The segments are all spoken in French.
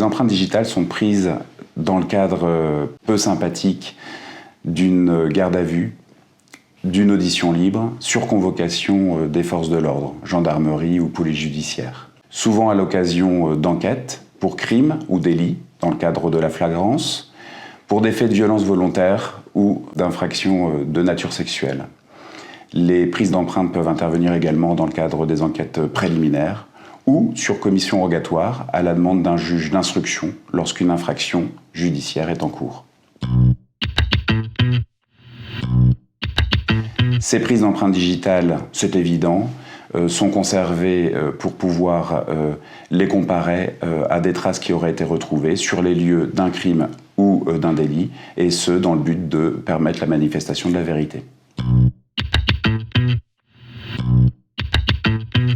Les empreintes digitales sont prises dans le cadre peu sympathique d'une garde à vue, d'une audition libre, sur convocation des forces de l'ordre, gendarmerie ou police judiciaire. Souvent à l'occasion d'enquêtes pour crimes ou délits, dans le cadre de la flagrance, pour des faits de violence volontaire ou d'infractions de nature sexuelle. Les prises d'empreintes peuvent intervenir également dans le cadre des enquêtes préliminaires ou sur commission rogatoire à la demande d'un juge d'instruction lorsqu'une infraction judiciaire est en cours. Ces prises d'empreintes digitales, c'est évident, sont conservées pour pouvoir les comparer à des traces qui auraient été retrouvées sur les lieux d'un crime ou d'un délit, et ce, dans le but de permettre la manifestation de la vérité.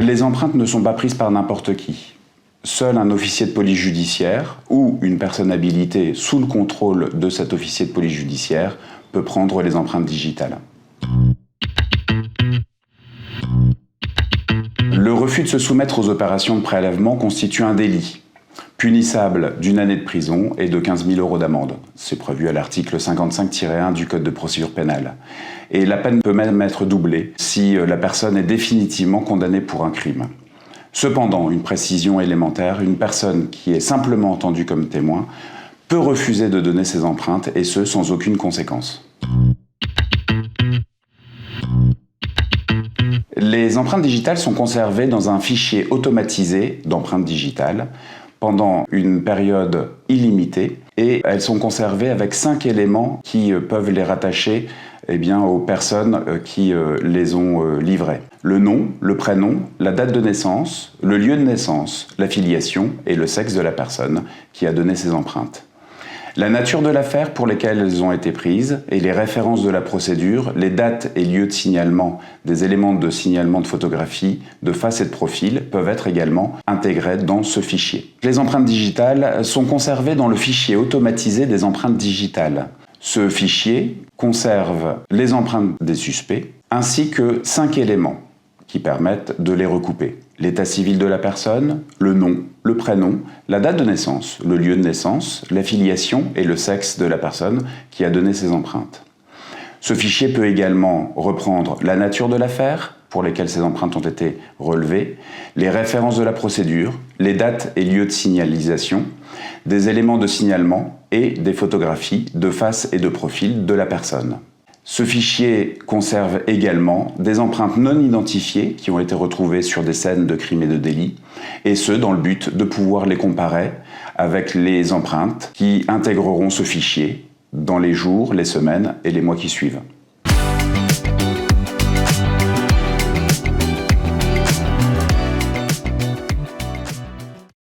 Les empreintes ne sont pas prises par n'importe qui. Seul un officier de police judiciaire ou une personne habilitée sous le contrôle de cet officier de police judiciaire peut prendre les empreintes digitales. Le refus de se soumettre aux opérations de prélèvement constitue un délit, punissable d'1 année de prison et de 15 000 € d'amende. C'est prévu à l'article 55-1 du Code de procédure pénale. Et la peine peut même être doublée si la personne est définitivement condamnée pour un crime. Cependant, une précision élémentaire, une personne qui est simplement entendue comme témoin peut refuser de donner ses empreintes, et ce, sans aucune conséquence. Les empreintes digitales sont conservées dans un fichier automatisé d'empreintes digitales pendant une période illimitée, et elles sont conservées avec 5 éléments qui peuvent les rattacher aux personnes qui les ont livrées. Le nom, le prénom, la date de naissance, le lieu de naissance, la filiation et le sexe de la personne qui a donné ces empreintes. La nature de l'affaire pour lesquelles elles ont été prises et les références de la procédure, les dates et lieux de signalement, des éléments de signalement de photographie, de face et de profil peuvent être également intégrés dans ce fichier. Les empreintes digitales sont conservées dans le fichier automatisé des empreintes digitales. Ce fichier conserve les empreintes des suspects ainsi que 5 éléments qui permettent de les recouper. L'état civil de la personne, le nom, le prénom, la date de naissance, le lieu de naissance, la filiation et le sexe de la personne qui a donné ces empreintes. Ce fichier peut également reprendre la nature de l'affaire pour lesquelles ces empreintes ont été relevées, les références de la procédure, les dates et lieux de signalisation, des éléments de signalement et des photographies de face et de profil de la personne. Ce fichier conserve également des empreintes non identifiées qui ont été retrouvées sur des scènes de crimes et de délits, et ce dans le but de pouvoir les comparer avec les empreintes qui intégreront ce fichier dans les jours, les semaines et les mois qui suivent.